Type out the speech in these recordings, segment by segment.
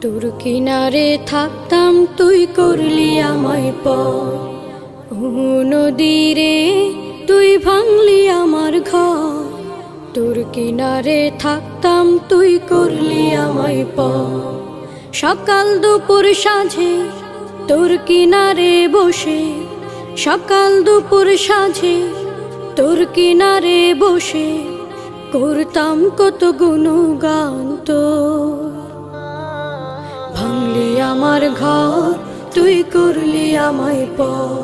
তোর কিনারে থাকতাম তুই করলি আমায় পর। নদীরে তুই ভাঙলি আমার ঘর। তোর কিনারে থাকতাম তুই করলি আমায় পর। সকাল দুপুর সাঁঝে তোর কিনারে বসে, সকাল দুপুর সাঁঝে তোর কিনারে বসে করতাম কত গুণগান তোর। ভাঙলি আমার ঘর তুই করলি আমায় পর।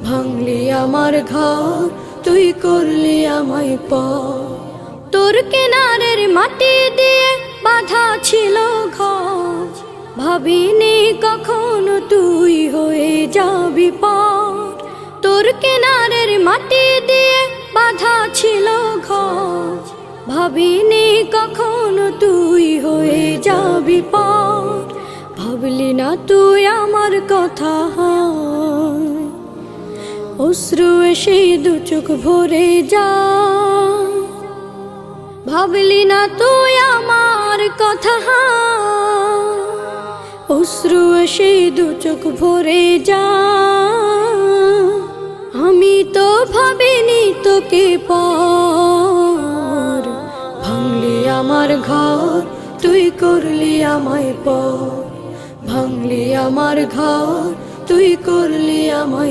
ভাঙলি আমার ঘর তুই করলি আমায় পর। তোর কিনারের মাটি দিয়ে বাঁধা ছিল ঘর, ভাবিনি কখনো তুই হয়ে যাবি পার। তোর কিনারের মাটি দিয়ে বাঁধা ছিল ঘর, ভাবিনি কখনো তুই হয়ে যাবি পার। ভাবলি না তুই আমার কথা, অশ্রু এসে দু চোখ ভরে যা। ভাবলি না তুই আমার কথা, অশ্রু এসে দু চোখ ভরে যা। আমি তো ভাবিনি তোকে পর। ভাঙলি আমার ঘর তুই করলি আমায় পর। ভাঙলি আমার ঘর তুই করলি আমায়